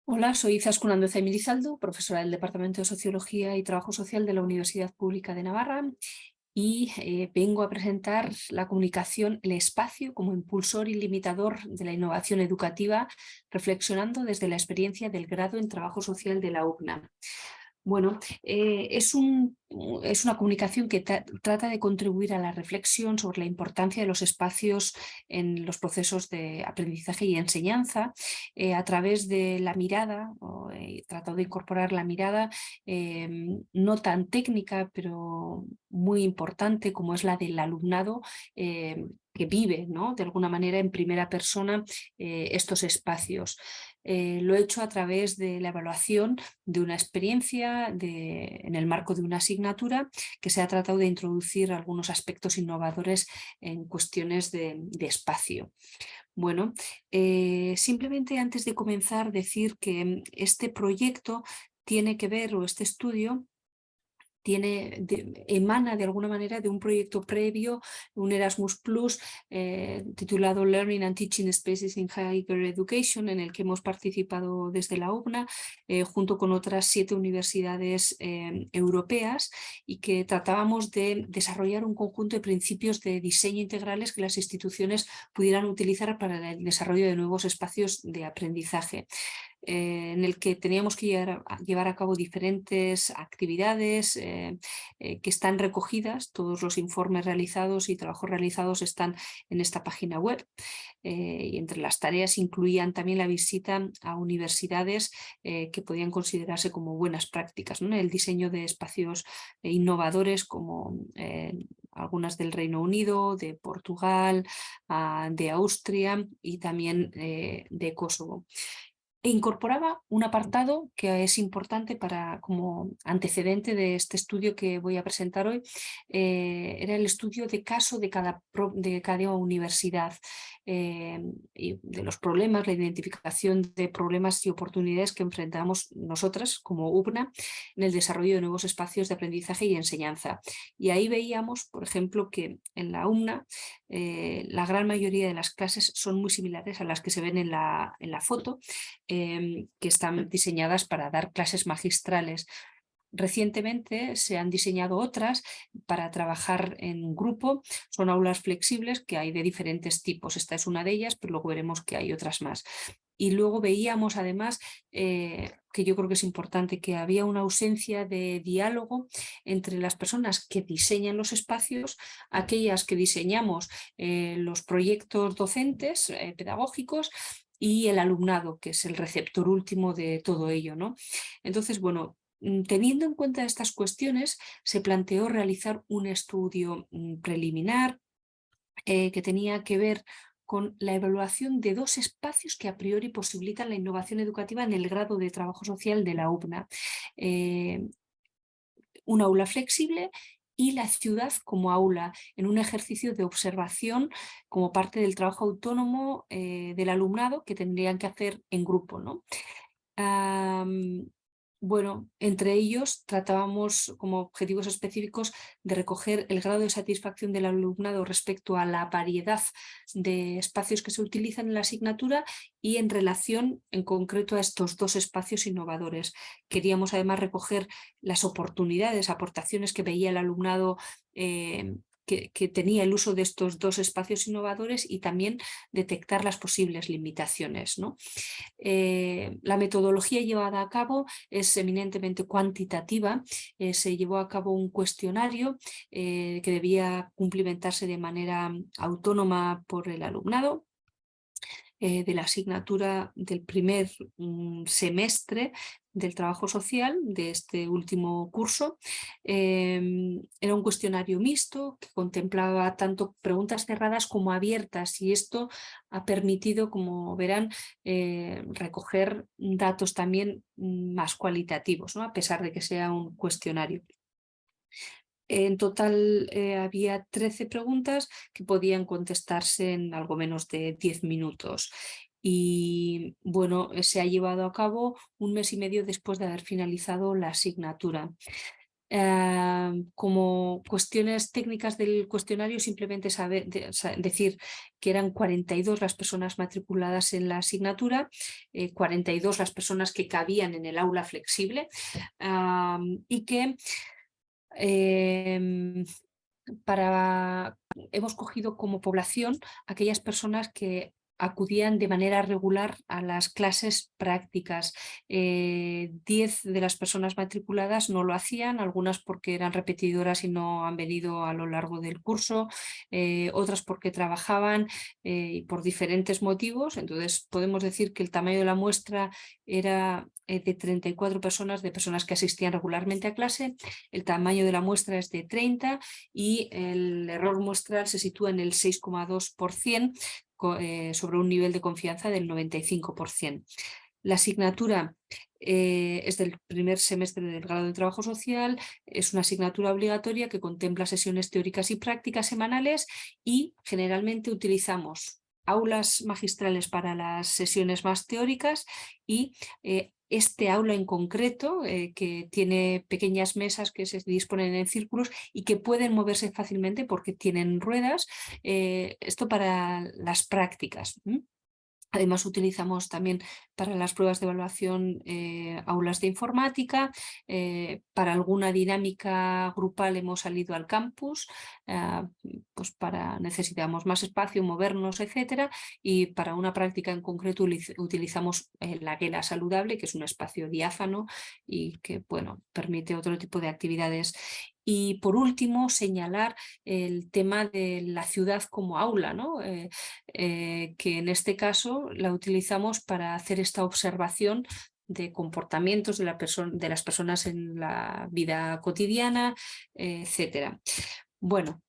Hola, soy Izaskun Andueza Emilizaldu, profesora del Departamento de Sociología y Trabajo Social de la Universidad Pública de Navarra y vengo a presentar la comunicación El espacio como impulsor y limitador de la innovación educativa, reflexionando desde la experiencia del grado en Trabajo Social de la UCNA. Bueno, es una comunicación que trata de contribuir a la reflexión sobre la importancia de los espacios en los procesos de aprendizaje y enseñanza a través de la mirada, trato de incorporar la mirada no tan técnica, pero muy importante como es la del alumnado que vive, ¿no?, de alguna manera en primera persona estos espacios. Lo he hecho a través de la evaluación de una experiencia en el marco de una asignatura que se ha tratado de introducir algunos aspectos innovadores en cuestiones de espacio. Bueno, simplemente antes de comenzar decir que este proyecto tiene que ver, o este estudio, emana de alguna manera de un proyecto previo, un Erasmus Plus titulado Learning and Teaching Spaces in Higher Education, en el que hemos participado desde la UCNA junto con otras 7 universidades europeas, y que tratábamos de desarrollar un conjunto de principios de diseño integrales que las instituciones pudieran utilizar para el desarrollo de nuevos espacios de aprendizaje. En el que teníamos que llevar a cabo diferentes actividades que están recogidas. Todos los informes realizados y trabajos realizados están en esta página web, y entre las tareas incluían también la visita a universidades que podían considerarse como buenas prácticas, ¿no?, el diseño de espacios innovadores, como algunas del Reino Unido, de Portugal, de Austria y también de Kosovo. E incorporaba un apartado que es importante como antecedente de este estudio que voy a presentar hoy. Era el estudio de caso de cada universidad, y de los problemas, la identificación de problemas y oportunidades que enfrentamos nosotras como UCNA en el desarrollo de nuevos espacios de aprendizaje y enseñanza. Y ahí veíamos, por ejemplo, que en la UCNA la gran mayoría de las clases son muy similares a las que se ven en la foto, que están diseñadas para dar clases magistrales. Recientemente se han diseñado otras para trabajar en grupo. Son aulas flexibles que hay de diferentes tipos. Esta es una de ellas, pero luego veremos que hay otras más. Y luego veíamos además, que yo creo que es importante, que había una ausencia de diálogo entre las personas que diseñan los espacios, aquellas que diseñamos los proyectos docentes, pedagógicos, y el alumnado, que es el receptor último de todo ello, ¿no? Entonces, bueno, teniendo en cuenta estas cuestiones, se planteó realizar un estudio preliminar que tenía que ver con la evaluación de 2 espacios que a priori posibilitan la innovación educativa en el grado de trabajo social de la UCNA. Un aula flexible y la ciudad como aula, en un ejercicio de observación como parte del trabajo autónomo del alumnado que tendrían que hacer en grupo, ¿no? Bueno, entre ellos tratábamos como objetivos específicos de recoger el grado de satisfacción del alumnado respecto a la variedad de espacios que se utilizan en la asignatura y en relación en concreto a estos 2 espacios innovadores. Queríamos además recoger las oportunidades, aportaciones que veía el alumnado que tenía el uso de estos 2 espacios innovadores, y también detectar las posibles limitaciones, ¿no? La metodología llevada a cabo es eminentemente cuantitativa. Se llevó a cabo un cuestionario que debía cumplimentarse de manera autónoma por el alumnado de la asignatura del primer semestre del trabajo social de este último curso. Era un cuestionario mixto que contemplaba tanto preguntas cerradas como abiertas, y esto ha permitido, como verán, recoger datos también más cualitativos, ¿no?, a pesar de que sea un cuestionario. En total había 13 preguntas que podían contestarse en algo menos de 10 minutos. Y bueno, se ha llevado a cabo un mes y medio después de haber finalizado la asignatura. Como cuestiones técnicas del cuestionario, simplemente decir que eran 42 las personas matriculadas en la asignatura, 42 las personas que cabían en el aula flexible, y que hemos cogido como población aquellas personas que acudían de manera regular a las clases prácticas. 10 de las personas matriculadas no lo hacían, algunas porque eran repetidoras y no han venido a lo largo del curso, otras porque trabajaban por diferentes motivos. Entonces podemos decir que el tamaño de la muestra era de 34 personas, de personas que asistían regularmente a clase. El tamaño de la muestra es de 30 y el error muestral se sitúa en el 6,2%, sobre un nivel de confianza del 95%. La asignatura es del primer semestre del grado de trabajo social, es una asignatura obligatoria que contempla sesiones teóricas y prácticas semanales y generalmente utilizamos aulas magistrales para las sesiones más teóricas y este aula en concreto, que tiene pequeñas mesas que se disponen en círculos y que pueden moverse fácilmente porque tienen ruedas, esto para las prácticas. Además utilizamos también para las pruebas de evaluación aulas de informática. Para alguna dinámica grupal hemos salido al campus, pues necesitamos más espacio, movernos, etcétera. Y para una práctica en concreto utilizamos la Guela Saludable, que es un espacio diáfano y que permite otro tipo de actividades. Y por último, señalar el tema de la ciudad como aula, ¿no? Que en este caso la utilizamos para hacer esta observación de comportamientos de las personas en la vida cotidiana, etcétera. Bueno,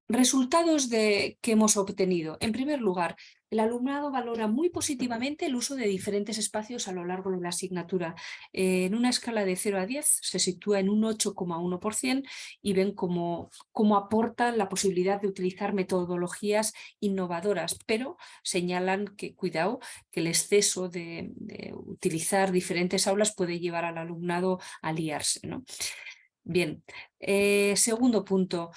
resultados que hemos obtenido. En primer lugar, el alumnado valora muy positivamente el uso de diferentes espacios a lo largo de la asignatura. En una escala de 0 a 10 se sitúa en un 8,1% y ven cómo aporta la posibilidad de utilizar metodologías innovadoras, pero señalan que, cuidado, que el exceso de utilizar diferentes aulas puede llevar al alumnado a liarse, ¿no? Bien, segundo punto.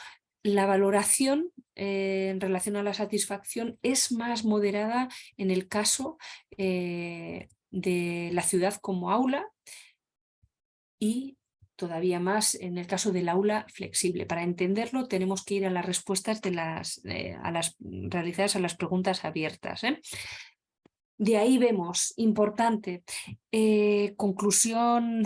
La valoración en relación a la satisfacción es más moderada en el caso de la ciudad como aula y todavía más en el caso del aula flexible. Para entenderlo tenemos que ir a las respuestas realizadas a las preguntas abiertas. De ahí vemos, importante, conclusión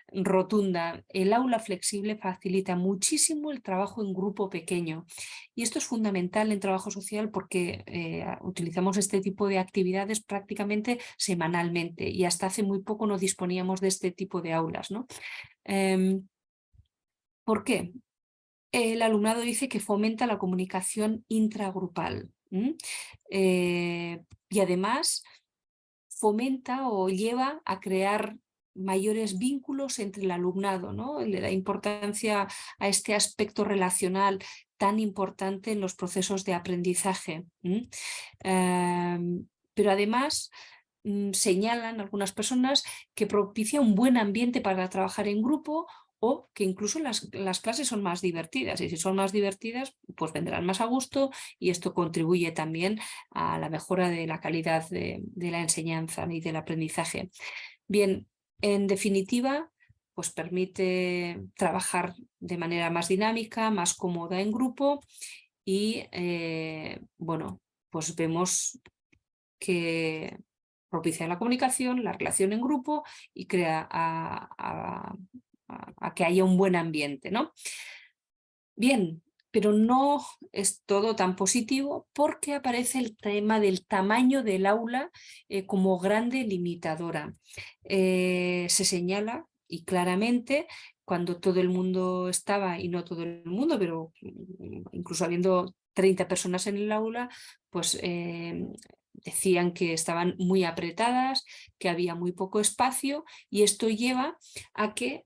rotunda, el aula flexible facilita muchísimo el trabajo en grupo pequeño y esto es fundamental en trabajo social porque utilizamos este tipo de actividades prácticamente semanalmente y hasta hace muy poco no disponíamos de este tipo de aulas, ¿no? ¿Por qué? El alumnado dice que fomenta la comunicación intragrupal y además fomenta o lleva a crear mayores vínculos entre el alumnado, ¿no? Le da importancia a este aspecto relacional tan importante en los procesos de aprendizaje. Pero además señalan algunas personas que propicia un buen ambiente para trabajar en grupo o que incluso las clases son más divertidas y si son más divertidas pues vendrán más a gusto y esto contribuye también a la mejora de la calidad de la enseñanza y del aprendizaje. Bien, en definitiva, pues permite trabajar de manera más dinámica, más cómoda en grupo y bueno, pues vemos que propicia la comunicación, la relación en grupo y crea a que haya un buen ambiente, ¿no? Bien, pero no es todo tan positivo porque aparece el tema del tamaño del aula como grande limitadora. Se señala y claramente cuando todo el mundo estaba, y no todo el mundo, pero incluso habiendo 30 personas en el aula, pues decían que estaban muy apretadas, que había muy poco espacio y esto lleva a que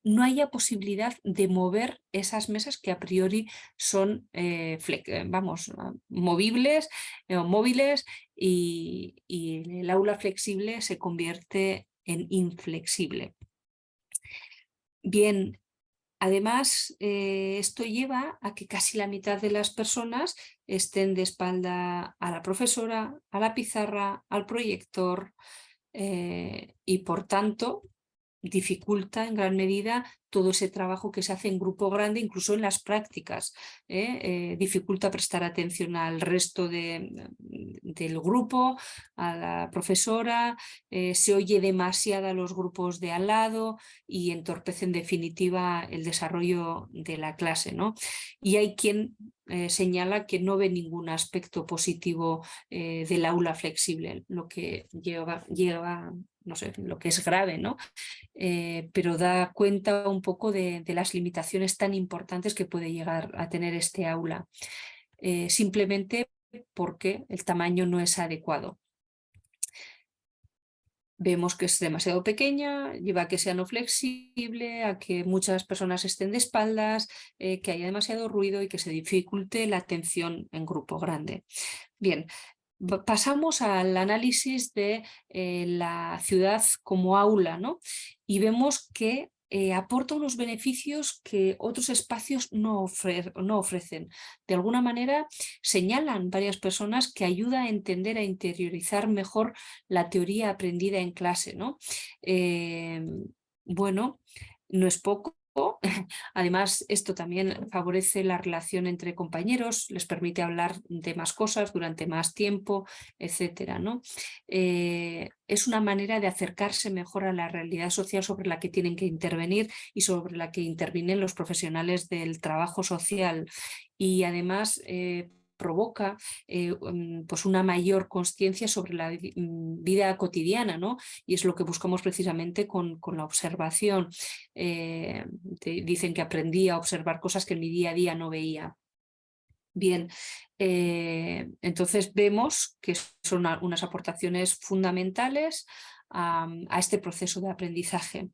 no haya posibilidad de mover esas mesas que a priori son movibles o móviles y el aula flexible se convierte en inflexible. Bien, Además, esto lleva a que casi la mitad de las personas estén de espalda a la profesora, a la pizarra, al proyector, y por tanto dificulta en gran medida todo ese trabajo que se hace en grupo grande, incluso en las prácticas. Dificulta prestar atención al resto del grupo, a la profesora, se oye demasiado a los grupos de al lado y entorpece en definitiva el desarrollo de la clase, ¿no? Y hay quien señala que no ve ningún aspecto positivo del aula flexible, lo que lleva no sé, lo que es grave, ¿no? Pero da cuenta un poco de las limitaciones tan importantes que puede llegar a tener este aula, simplemente porque el tamaño no es adecuado. Vemos que es demasiado pequeña, lleva a que sea no flexible, a que muchas personas estén de espaldas, que haya demasiado ruido y que se dificulte la atención en grupo grande. Bien, pasamos al análisis de la ciudad como aula, ¿no? Y vemos que aporta unos beneficios que otros espacios no ofrecen. De alguna manera señalan varias personas que ayuda a entender, a interiorizar mejor la teoría aprendida en clase, ¿no? Bueno, no es poco. Además, esto también favorece la relación entre compañeros, les permite hablar de más cosas durante más tiempo, etcétera, ¿no? Es una manera de acercarse mejor a la realidad social sobre la que tienen que intervenir y sobre la que intervienen los profesionales del trabajo social. Y además provoca pues una mayor consciencia sobre la vida cotidiana, ¿no? Y es lo que buscamos precisamente con la observación. Dicen que aprendí a observar cosas que en mi día a día no veía. Bien, entonces vemos que son unas aportaciones fundamentales a este proceso de aprendizaje,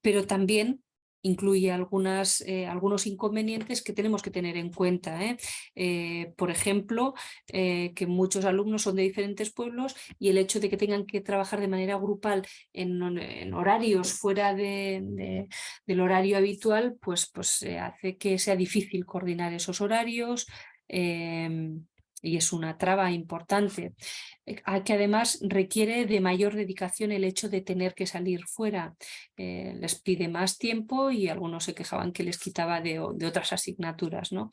pero también incluye algunos inconvenientes que tenemos que tener en cuenta. Por ejemplo, que muchos alumnos son de diferentes pueblos y el hecho de que tengan que trabajar de manera grupal en horarios fuera del horario habitual, pues hace que sea difícil coordinar esos horarios. Y es una traba importante, que además requiere de mayor dedicación el hecho de tener que salir fuera. Les pide más tiempo y algunos se quejaban que les quitaba de otras asignaturas, ¿no?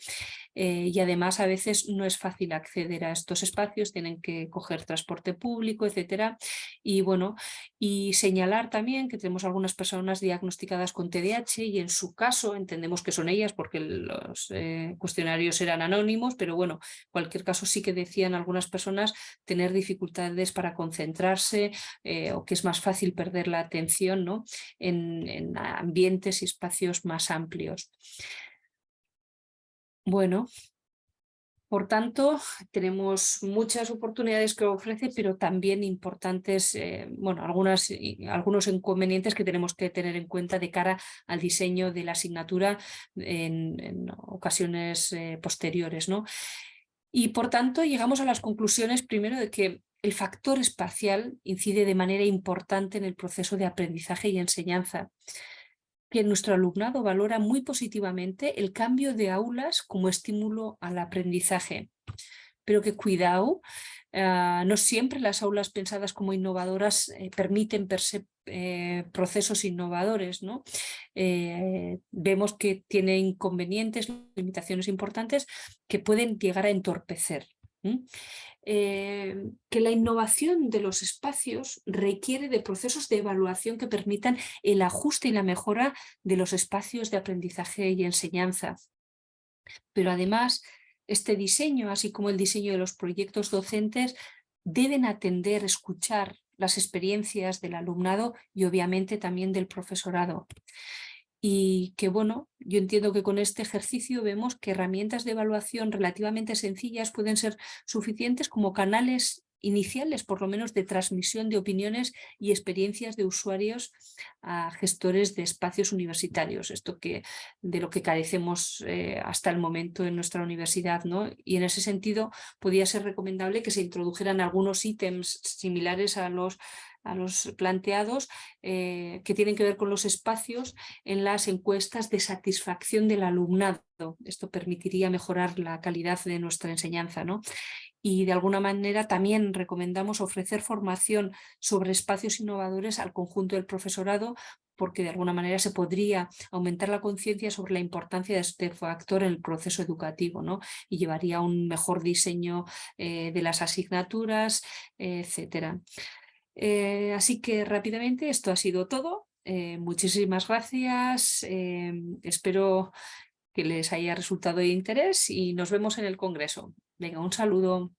Y además a veces no es fácil acceder a estos espacios, tienen que coger transporte público, etcétera. Y bueno, y señalar también que tenemos algunas personas diagnosticadas con TDAH y en su caso entendemos que son ellas porque los cuestionarios eran anónimos, pero bueno, en cualquier caso sí que decían algunas personas tener dificultades para concentrarse o que es más fácil perder la atención, ¿no? en ambientes y espacios más amplios. Bueno, por tanto, tenemos muchas oportunidades que ofrece, pero también importantes, bueno, algunos inconvenientes que tenemos que tener en cuenta de cara al diseño de la asignatura en ocasiones posteriores, ¿no? Y por tanto, llegamos a las conclusiones primero de que el factor espacial incide de manera importante en el proceso de aprendizaje y enseñanza, que nuestro alumnado valora muy positivamente el cambio de aulas como estímulo al aprendizaje, pero que cuidado, no siempre las aulas pensadas como innovadoras permiten procesos innovadores, ¿no? Vemos que tiene inconvenientes, limitaciones importantes que pueden llegar a entorpecer. Que la innovación de los espacios requiere de procesos de evaluación que permitan el ajuste y la mejora de los espacios de aprendizaje y enseñanza. Pero además, este diseño, así como el diseño de los proyectos docentes, deben atender, escuchar las experiencias del alumnado y obviamente también del profesorado. Y que bueno, yo entiendo que con este ejercicio vemos que herramientas de evaluación relativamente sencillas pueden ser suficientes como canales iniciales, por lo menos, de transmisión de opiniones y experiencias de usuarios a gestores de espacios universitarios, de lo que carecemos hasta el momento en nuestra universidad, ¿no? Y en ese sentido podría ser recomendable que se introdujeran algunos ítems similares a los planteados que tienen que ver con los espacios en las encuestas de satisfacción del alumnado. Esto permitiría mejorar la calidad de nuestra enseñanza, ¿no? Y de alguna manera también recomendamos ofrecer formación sobre espacios innovadores al conjunto del profesorado, porque de alguna manera se podría aumentar la conciencia sobre la importancia de este factor en el proceso educativo, ¿no? Y llevaría a un mejor diseño de las asignaturas, etcétera. Así que rápidamente esto ha sido todo. Muchísimas gracias. Espero que les haya resultado de interés y nos vemos en el Congreso. Venga, un saludo.